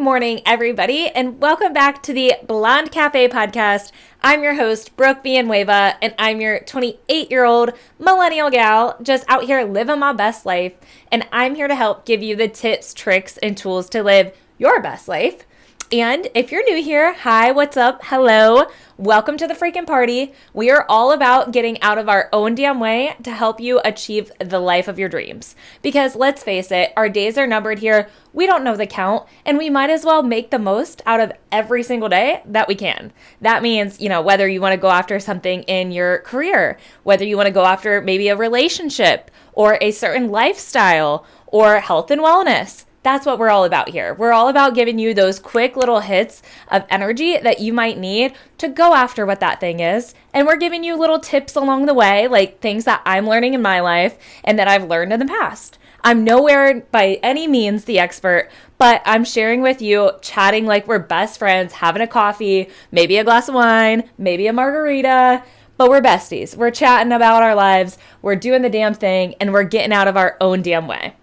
morning, everybody, and welcome back to the Blonde Café Podcast. I'm your host, Brooke Villanueva, and I'm your 28-year-old millennial gal just out here living my best life, and I'm here to help give you the tips, tricks, and tools to live your best life. And if you're new here, hi, what's up? Hello. Welcome to the freaking party. We are all about getting out of our own damn way to help you achieve the life of your dreams. Because let's face it, our days are numbered here. We don't know the count, and we might as well make the most out of every single day that we can. That means, whether you want to go after something in your career, whether you want to go after maybe a relationship or a certain lifestyle or health and wellness. That's what we're all about here. We're all about giving you those quick little hits of energy that you might need to go after what that thing is. And we're giving you little tips along the way, like things that I'm learning in my life and that I've learned in the past. I'm nowhere by any means the expert, but I'm sharing with you, chatting like we're best friends, having a coffee, maybe a glass of wine, maybe a margarita, but we're besties. We're chatting about our lives, we're doing the damn thing, and we're getting out of our own damn way.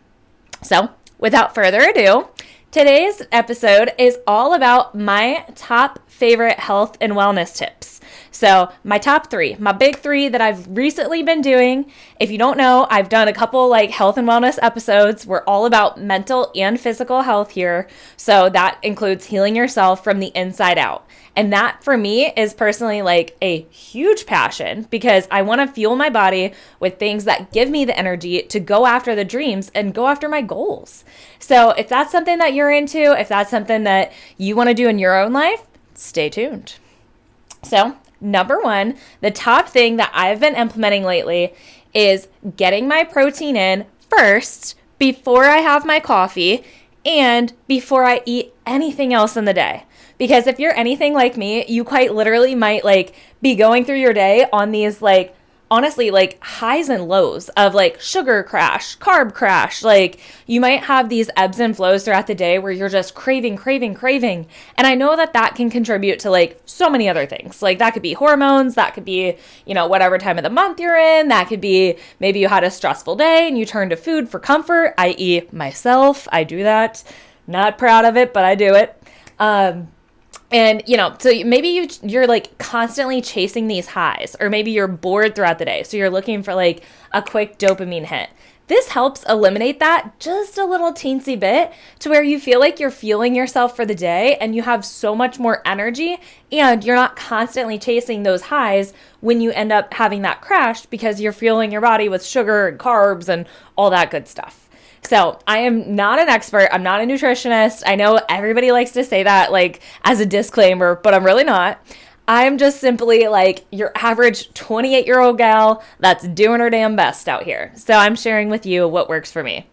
So, without further ado, today's episode is all about my top favorite health and wellness tips. So my top three, my big three that I've recently been doing. If you don't know, I've done a couple health and wellness episodes. We're all about mental and physical health here. So that includes healing yourself from the inside out. And that for me is personally a huge passion because I want to fuel my body with things that give me the energy to go after the dreams and go after my goals. So if that's something that you're into, if that's something that you want to do in your own life, stay tuned. So number one, the top thing that I've been implementing lately is getting my protein in first before I have my coffee and before I eat anything else in the day. Because if you're anything like me, you quite literally might be going through your day on these honestly highs and lows of sugar crash, carb crash. You might have these ebbs and flows throughout the day where you're just craving. And I know that can contribute to so many other things. That could be hormones, that could be, whatever time of the month you're in, that could be maybe you had a stressful day and you turn to food for comfort, i.e. myself. I do that. Not proud of it, but I do it. And, so maybe you're constantly chasing these highs, or maybe you're bored throughout the day. So you're looking for a quick dopamine hit. This helps eliminate that just a little teensy bit to where you feel like you're fueling yourself for the day and you have so much more energy and you're not constantly chasing those highs when you end up having that crash because you're fueling your body with sugar and carbs and all that good stuff. So I am not an expert. I'm not a nutritionist. I know everybody likes to say that as a disclaimer, but I'm really not. I'm just simply your average 28-year-old gal that's doing her damn best out here. So I'm sharing with you what works for me.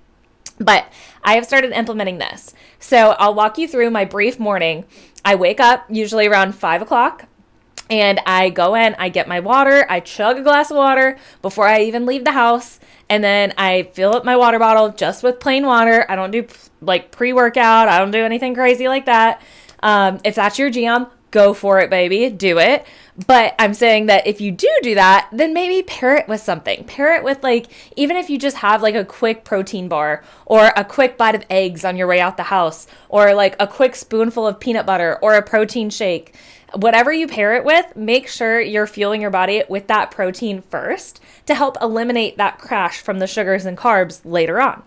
But I have started implementing this. So I'll walk you through my brief morning. I wake up usually around 5 o'clock. And I go in, I get my water, I chug a glass of water before I even leave the house. And then I fill up my water bottle just with plain water. I don't do pre-workout. I don't do anything crazy like that. If that's your jam, go for it, baby. Do it. But I'm saying that if you do that, then maybe pair it with something. Pair it with even if you just have a quick protein bar or a quick bite of eggs on your way out the house or a quick spoonful of peanut butter or a protein shake. Whatever you pair it with, make sure you're fueling your body with that protein first to help eliminate that crash from the sugars and carbs later on.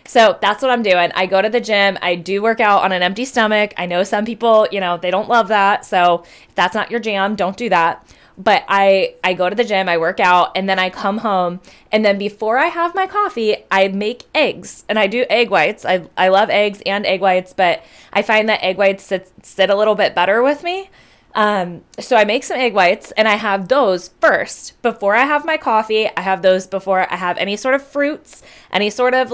So that's what I'm doing. I go to the gym. I do work out on an empty stomach. I know some people, they don't love that. So if that's not your jam, don't do that. But I go to the gym, I work out, and then I come home. And then before I have my coffee, I make eggs. And I do egg whites. I love eggs and egg whites, but I find that egg whites sit a little bit better with me. So I make some egg whites and I have those first before I have my coffee. I have those before I have any sort of fruits, any sort of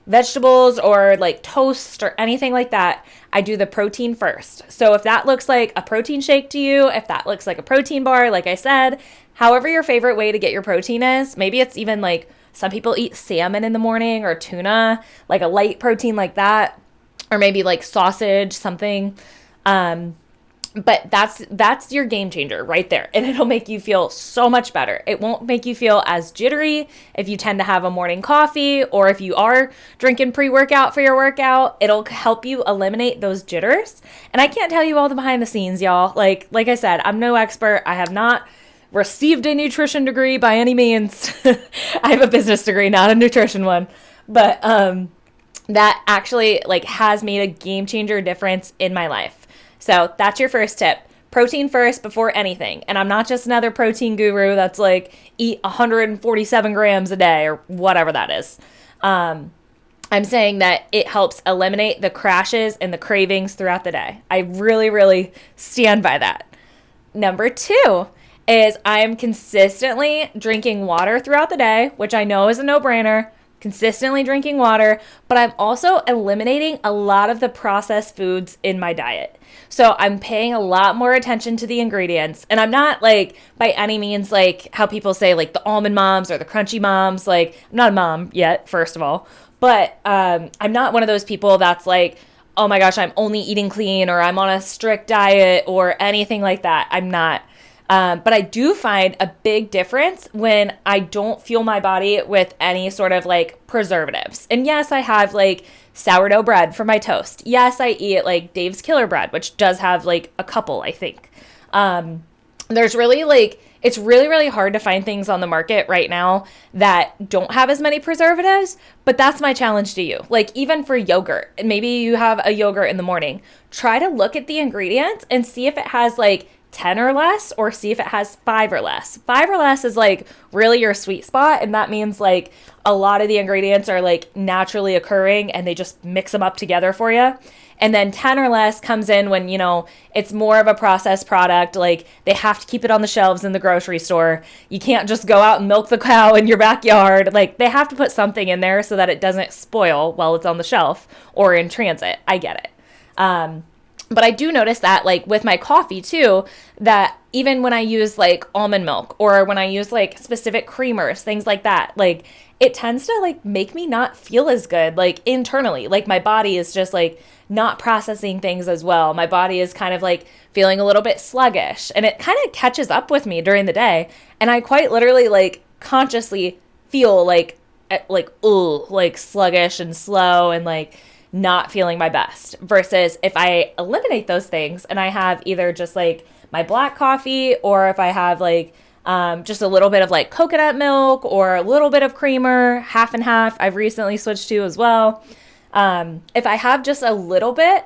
vegetables or toast or anything like that. I do the protein first. So if that looks like a protein shake to you, if that looks like a protein bar, like I said, however your favorite way to get your protein is, maybe it's even some people eat salmon in the morning or tuna, a light protein like that, or maybe sausage, something. But that's your game changer right there. And it'll make you feel so much better. It won't make you feel as jittery if you tend to have a morning coffee, or if you are drinking pre-workout for your workout. It'll help you eliminate those jitters. And I can't tell you all the behind the scenes, y'all. Like I said, I'm no expert. I have not received a nutrition degree by any means. I have a business degree, not a nutrition one. But that actually like has made a game changer difference in my life. So that's your first tip. Protein first before anything. And I'm not just another protein guru that's like eat 147 grams a day or whatever that is. I'm saying that it helps eliminate the crashes and the cravings throughout the day. I really, really stand by that. Number 2 is I'm consistently drinking water throughout the day, which I know is a no-brainer. Consistently drinking water, but I'm also eliminating a lot of the processed foods in my diet. So I'm paying a lot more attention to the ingredients, and I'm not like by any means like how people say like the almond moms or the crunchy moms. Like I'm not a mom yet, first of all, but I'm not one of those people that's like, oh my gosh, I'm only eating clean or I'm on a strict diet or anything like that. I'm not. But I do find a big difference when I don't fuel my body with any sort of like preservatives. And yes, I have like sourdough bread for my toast. Yes, I eat like Dave's Killer Bread, which does have like a couple, I think. There's really like, it's really, really hard to find things on the market right now that don't have as many preservatives, but that's my challenge to you. Like even for yogurt, maybe you have a yogurt in the morning, try to look at the ingredients and see if it has like 10 or less, or see if it has 5 or less. 5 or less is like really your sweet spot. And that means like a lot of the ingredients are like naturally occurring and they just mix them up together for you. And then 10 or less comes in when, you know, it's more of a processed product. Like they have to keep it on the shelves in the grocery store. You can't just go out and milk the cow in your backyard. Like they have to put something in there so that it doesn't spoil while it's on the shelf or in transit. I get it. But I do notice that like with my coffee too, that even when I use like almond milk or when I use like specific creamers, things like that, like it tends to like make me not feel as good like internally. Like my body is just like not processing things as well. My body is kind of like feeling a little bit sluggish, and it kind of catches up with me during the day. And I quite literally like consciously feel like sluggish and slow and like not feeling my best, versus if I eliminate those things and I have either just like my black coffee, or if I have like just a little bit of like coconut milk or a little bit of creamer, half and half. I've recently switched to as well. If I have just a little bit,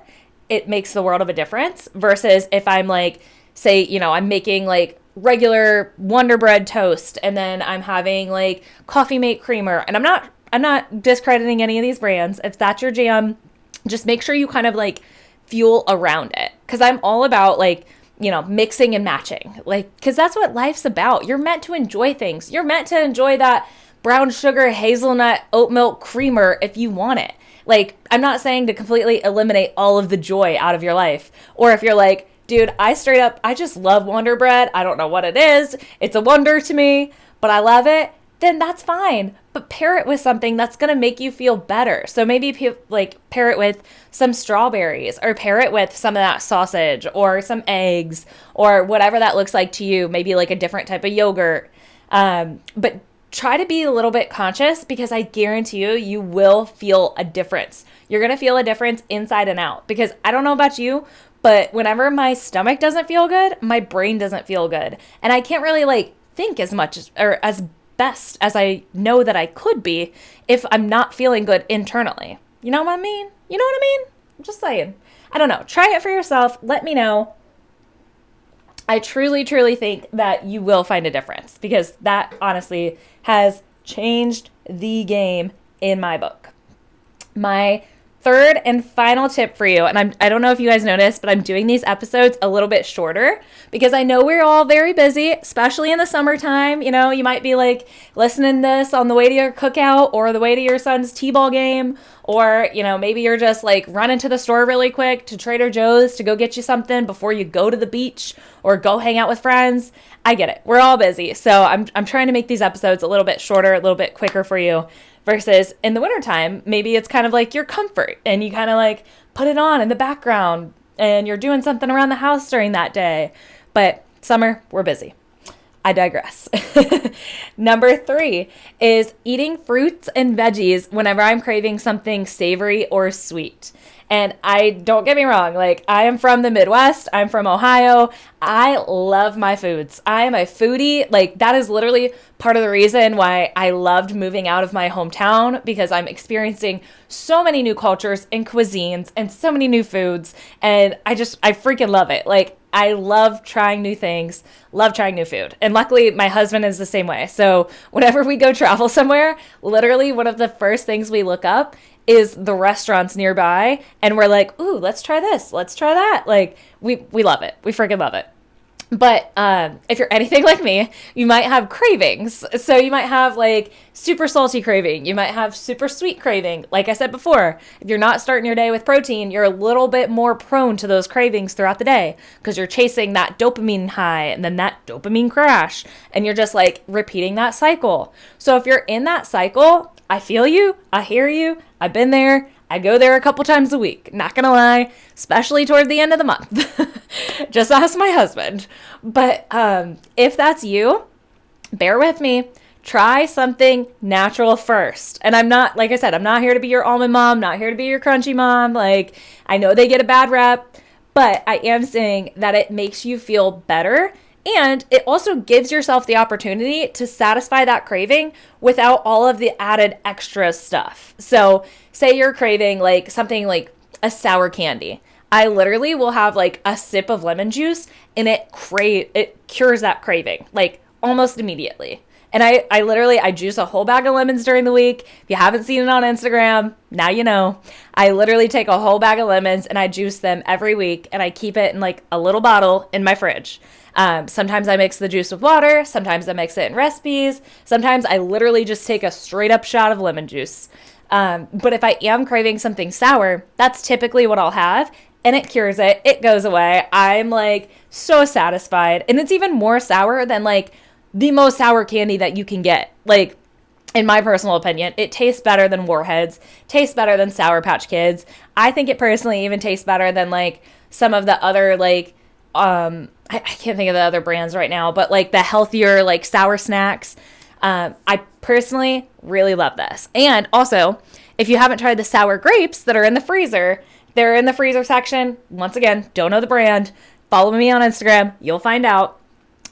it makes the world of a difference, versus if I'm like, say, you know, I'm making like regular Wonder Bread toast and then I'm having like Coffee Mate creamer, and I'm not discrediting any of these brands. If that's your jam, just make sure you kind of like fuel around it. Cause I'm all about like, you know, mixing and matching, like, cause that's what life's about. You're meant to enjoy things. You're meant to enjoy that brown sugar, hazelnut, oat milk creamer if you want it. Like, I'm not saying to completely eliminate all of the joy out of your life. Or if you're like, dude, I just love Wonder Bread. I don't know what it is. It's a wonder to me, but I love it. Then that's fine. But pair it with something that's going to make you feel better. So maybe pair it with some strawberries, or pair it with some of that sausage or some eggs or whatever that looks like to you. Maybe like a different type of yogurt. But try to be a little bit conscious, because I guarantee you will feel a difference. You're going to feel a difference inside and out, because I don't know about you, but whenever my stomach doesn't feel good, my brain doesn't feel good. And I can't really like think as much or as best as I know that I could be if I'm not feeling good internally. You know what I mean? I'm just saying. I don't know. Try it for yourself. Let me know. I truly, truly think that you will find a difference, because that honestly has changed the game in my book. My third and final tip for you, and I don't know if you guys noticed, but I'm doing these episodes a little bit shorter because I know we're all very busy, especially in the summertime. You know, you might be like listening to this on the way to your cookout or the way to your son's t-ball game, or, you know, maybe you're just like running to the store really quick to Trader Joe's to go get you something before you go to the beach or go hang out with friends. I get it. We're all busy. So I'm trying to make these episodes a little bit shorter, a little bit quicker for you. Versus in the wintertime, maybe it's kind of like your comfort and you kind of like put it on in the background and you're doing something around the house during that day. But summer, we're busy. I digress. Number 3 is eating fruits and veggies whenever I'm craving something savory or sweet. And don't get me wrong, like, I am from the Midwest. I'm from Ohio. I love my foods. I am a foodie. Like, that is literally part of the reason why I loved moving out of my hometown, because I'm experiencing so many new cultures and cuisines and so many new foods. And I freaking love it. Like, I love trying new things, love trying new food. And luckily, my husband is the same way. So whenever we go travel somewhere, literally one of the first things we look up is the restaurants nearby. And we're like, ooh, let's try this. Let's try that. Like, we love it. We freaking love it. But if you're anything like me, you might have cravings. So you might have like super salty craving. You might have super sweet craving. Like I said before, if you're not starting your day with protein, you're a little bit more prone to those cravings throughout the day, because you're chasing that dopamine high and then that dopamine crash. And you're just like repeating that cycle. So if you're in that cycle, I feel you. I hear you. I've been there. I go there a couple times a week, not gonna lie, especially toward the end of the month. Just ask my husband. But if that's you, bear with me. Try something natural first. And I'm not, like I said, I'm not here to be your almond mom, not here to be your crunchy mom. Like, I know they get a bad rep, but I am saying that it makes you feel better. And it also gives yourself the opportunity to satisfy that craving without all of the added extra stuff. So say you're craving like something like a sour candy. I literally will have like a sip of lemon juice and it cures that craving like almost immediately. And I juice a whole bag of lemons during the week. If you haven't seen it on Instagram, now you know. I literally take a whole bag of lemons and I juice them every week, and I keep it in like a little bottle in my fridge. Sometimes I mix the juice with water. Sometimes I mix it in recipes. Sometimes I literally just take a straight up shot of lemon juice. But if I am craving something sour, that's typically what I'll have. And it cures it. It goes away. I'm like so satisfied. And it's even more sour than like the most sour candy that you can get. Like, in my personal opinion, it tastes better than Warheads, tastes better than Sour Patch Kids. I think it personally even tastes better than like some of the other like, I can't think of the other brands right now, but like the healthier like sour snacks. I personally really love this. And also, if you haven't tried the sour grapes that are in the freezer, they're in the freezer section. Once again, don't know the brand. Follow me on Instagram. You'll find out.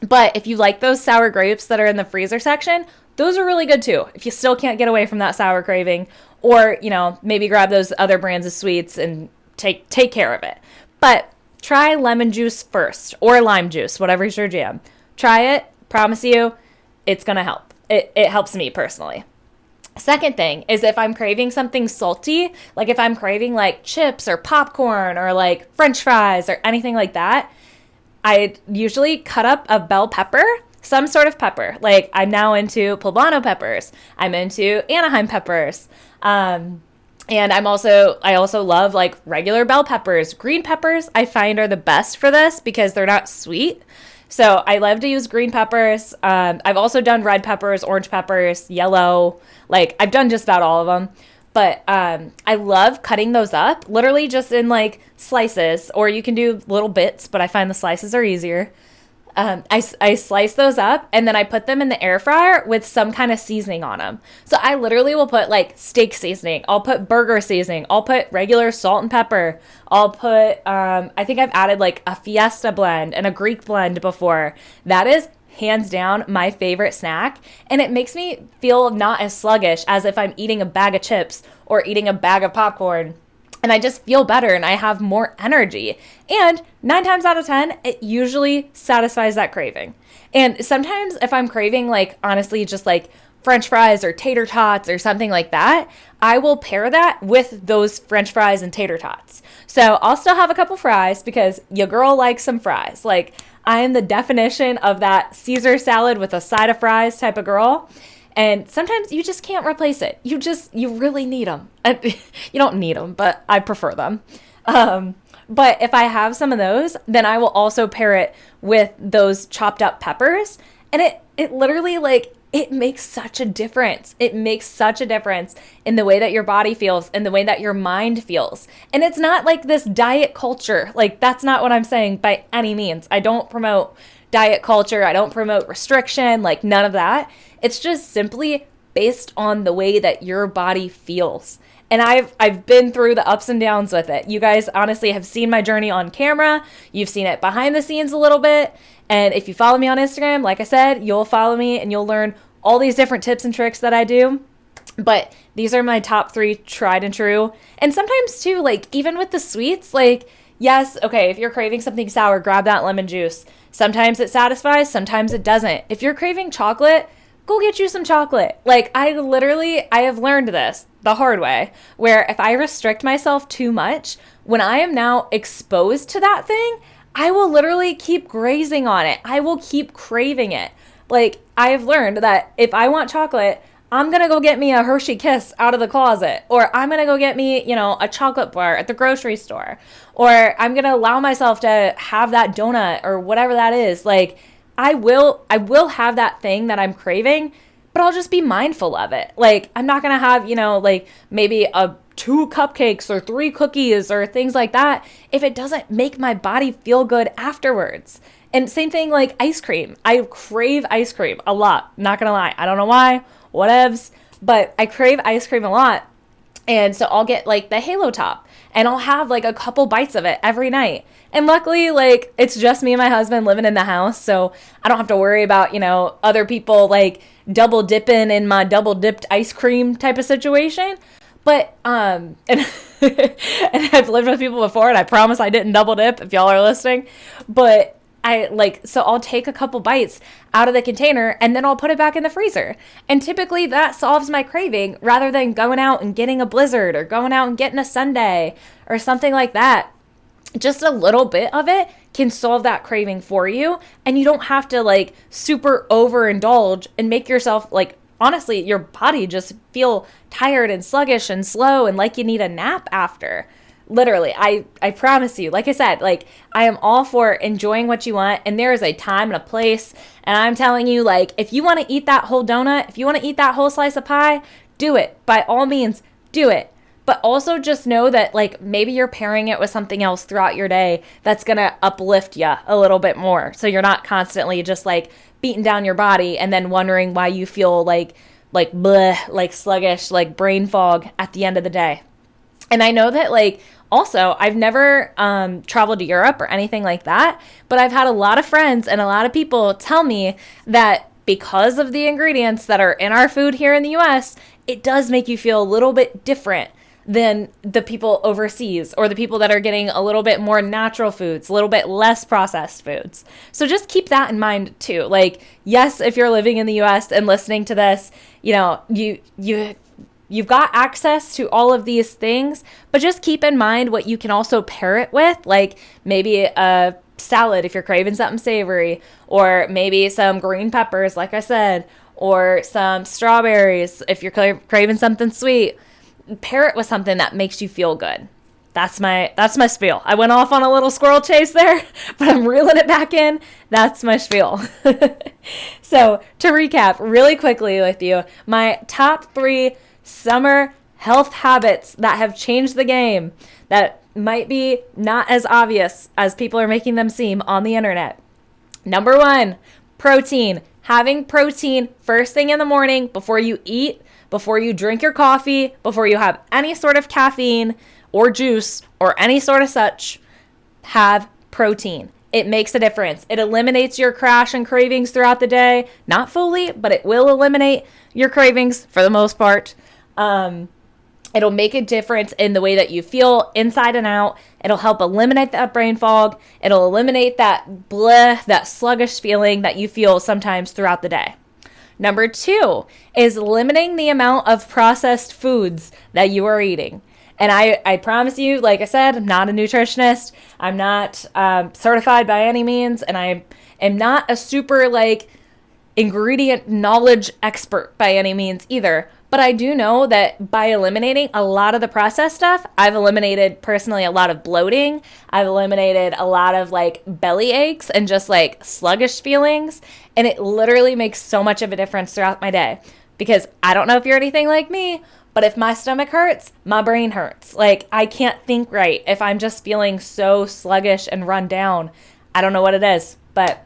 But if you like those sour grapes that are in the freezer section, those are really good too. If you still can't get away from that sour craving, or, you know, maybe grab those other brands of sweets and take care of it. But try lemon juice first, or lime juice, whatever's your jam. Try it. Promise you, it's going to help. It helps me personally. Second thing is if I'm craving something salty, like if I'm craving like chips or popcorn or like French fries or anything like that, I usually cut up a bell pepper, some sort of pepper. Like, I'm now into poblano peppers. I'm into Anaheim peppers. And I also love like regular bell peppers. Green peppers I find are the best for this because they're not sweet. So I love to use green peppers. I've also done red peppers, orange peppers, yellow. Like, I've done just about all of them. But I love cutting those up, literally just in like slices, or you can do little bits, but I find the slices are easier. I slice those up and then I put them in the air fryer with some kind of seasoning on them. So I literally will put like steak seasoning. I'll put burger seasoning. I'll put regular salt and pepper. I'll put, I think I've added like a Fiesta blend and a Greek blend before. That is hands down my favorite snack. And it makes me feel not as sluggish as if I'm eating a bag of chips or eating a bag of popcorn. And I just feel better and I have more energy. And 9 times out of 10, it usually satisfies that craving. And sometimes if I'm craving like, honestly, just like French fries or tater tots or something like that, I will pair that with those French fries and tater tots. So I'll still have a couple fries because your girl likes some fries. Like, I am the definition of that Caesar salad with a side of fries type of girl. And sometimes you just can't replace it. You really need them. You don't need them, but I prefer them. But if I have some of those, then I will also pair it with those chopped up peppers. And it literally like it makes such a difference. It makes such a difference in the way that your body feels and the way that your mind feels. And it's not like this diet culture. Like, that's not what I'm saying by any means. I don't promote diet culture. I don't promote restriction, like none of that. It's just simply based on the way that your body feels. And I've been through the ups and downs with it. You guys honestly have seen my journey on camera. You've seen it behind the scenes a little bit. And if you follow me on Instagram, like I said, you'll follow me and you'll learn all these different tips and tricks that I do. But these are my top 3 tried and true. And sometimes too, like even with the sweets, like, yes, okay, if you're craving something sour, grab that lemon juice. Sometimes it satisfies, sometimes it doesn't. If you're craving chocolate, go get you some chocolate. Like I have learned this the hard way, where if I restrict myself too much, when I am now exposed to that thing, I will literally keep grazing on it. I will keep craving it. Like, I've learned that if I want chocolate, I'm going to go get me a Hershey Kiss out of the closet, or I'm going to go get me, a chocolate bar at the grocery store, or I'm going to allow myself to have that donut or whatever that is. Like, I will have that thing that I'm craving, but I'll just be mindful of it. Like, I'm not going to have, like maybe 2 cupcakes or 3 cookies or things like that if it doesn't make my body feel good afterwards. And same thing like ice cream. I crave ice cream a lot. Not gonna lie. I don't know why, whatevs, but I crave ice cream a lot. And so I'll get like the Halo Top and I'll have like a couple bites of it every night. And luckily, like it's just me and my husband living in the house. So I don't have to worry about, other people like double dipping in my double dipped ice cream type of situation. But, and I've lived with people before and I promise I didn't double dip if y'all are listening, but so I'll take a couple bites out of the container and then I'll put it back in the freezer. And typically that solves my craving rather than going out and getting a Blizzard or going out and getting a sundae or something like that. Just a little bit of it can solve that craving for you. And you don't have to like super overindulge and make yourself like, honestly, your body just feel tired and sluggish and slow and like you need a nap after. Literally, I promise you, like I said, like I am all for enjoying what you want and there is a time and a place. And I'm telling you, like, if you want to eat that whole donut, if you want to eat that whole slice of pie, do it. By all means, do it. But also just know that like maybe you're pairing it with something else throughout your day that's going to uplift you a little bit more. So you're not constantly just like beating down your body and then wondering why you feel like bleh, like sluggish, like brain fog at the end of the day. And I know that like also I've never traveled to Europe or anything like that, but I've had a lot of friends and a lot of people tell me that because of the ingredients that are in our food here in the US, it does make you feel a little bit different than the people overseas or the people that are getting a little bit more natural foods, a little bit less processed foods. So just keep that in mind too. Like, yes, if you're living in the US and listening to this, you've got access to all of these things, but just keep in mind what you can also pair it with, like maybe a salad if you're craving something savory, or maybe some green peppers, like I said, or some strawberries if you're craving something sweet. Pair it with something that makes you feel good. That's my spiel. I went off on a little squirrel chase there, but I'm reeling it back in. That's my spiel. So to recap really quickly with you, my top 3 summer health habits that have changed the game that might be not as obvious as people are making them seem on the internet. Number 1, protein. Having protein first thing in the morning before you eat, before you drink your coffee, before you have any sort of caffeine or juice or any sort of such, have protein. It makes a difference. It eliminates your crash and cravings throughout the day. Not fully, but it will eliminate your cravings for the most part. It'll make a difference in the way that you feel inside and out. It'll help eliminate that brain fog. It'll eliminate that bleh, that sluggish feeling that you feel sometimes throughout the day. Number 2 is limiting the amount of processed foods that you are eating. And I promise you, like I said, I'm not a nutritionist. I'm not certified by any means. And I am not a super ingredient knowledge expert by any means either. But I do know that by eliminating a lot of the processed stuff, I've eliminated personally a lot of bloating. I've eliminated a lot of like belly aches and just like sluggish feelings. And it literally makes so much of a difference throughout my day. Because I don't know if you're anything like me, but if my stomach hurts, my brain hurts. Like I can't think right if I'm just feeling so sluggish and run down. I don't know what it is, but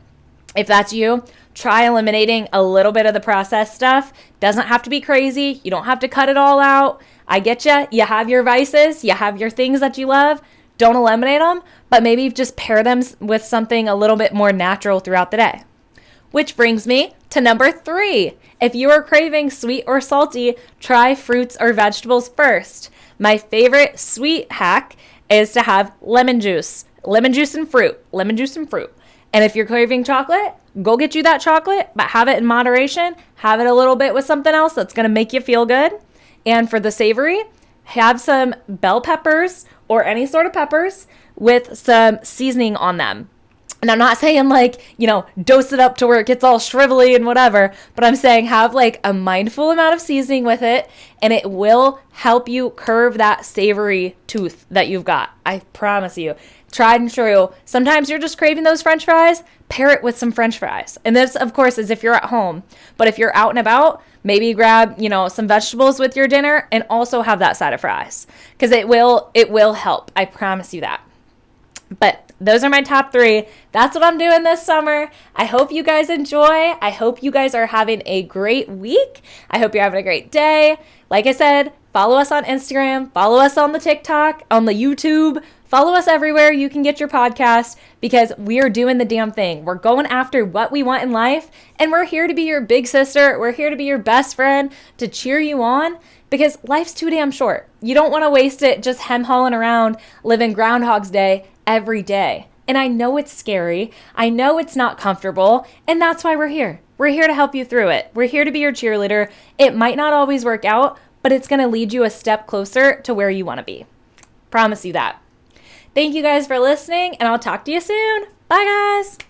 if that's you, try eliminating a little bit of the processed stuff. Doesn't have to be crazy. You don't have to cut it all out. I get you. You have your vices. You have your things that you love. Don't eliminate them, but maybe just pair them with something a little bit more natural throughout the day. Which brings me to number 3. If you are craving sweet or salty, try fruits or vegetables first. My favorite sweet hack is to have lemon juice. Lemon juice and fruit. Lemon juice and fruit. And if you're craving chocolate, go get you that chocolate, but have it in moderation. Have it a little bit with something else that's going to make you feel good. And for the savory, have some bell peppers or any sort of peppers with some seasoning on them. And I'm not saying like, dose it up to where it gets all shrivelly and whatever, but I'm saying have like a mindful amount of seasoning with it, and it will help you curve that savory tooth that you've got. I promise you. Tried and true. Sometimes you're just craving those French fries, pair it with some French fries. And this, of course, is if you're at home. But if you're out and about, maybe grab, some vegetables with your dinner and also have that side of fries. Because it will help. I promise you that. But those are my top 3. That's what I'm doing this summer. I hope you guys enjoy. I hope you guys are having a great week. I hope you're having a great day. Like I said, follow us on Instagram. Follow us on the TikTok, on the YouTube. Follow us everywhere you can get your podcast, because we are doing the damn thing. We're going after what we want in life, and we're here to be your big sister. We're here to be your best friend, to cheer you on, because life's too damn short. You don't want to waste it just hem-hauling around living Groundhog's Day every day. And I know it's scary. I know it's not comfortable, and that's why we're here. We're here to help you through it. We're here to be your cheerleader. It might not always work out, but it's going to lead you a step closer to where you want to be. Promise you that. Thank you guys for listening, and I'll talk to you soon. Bye, guys.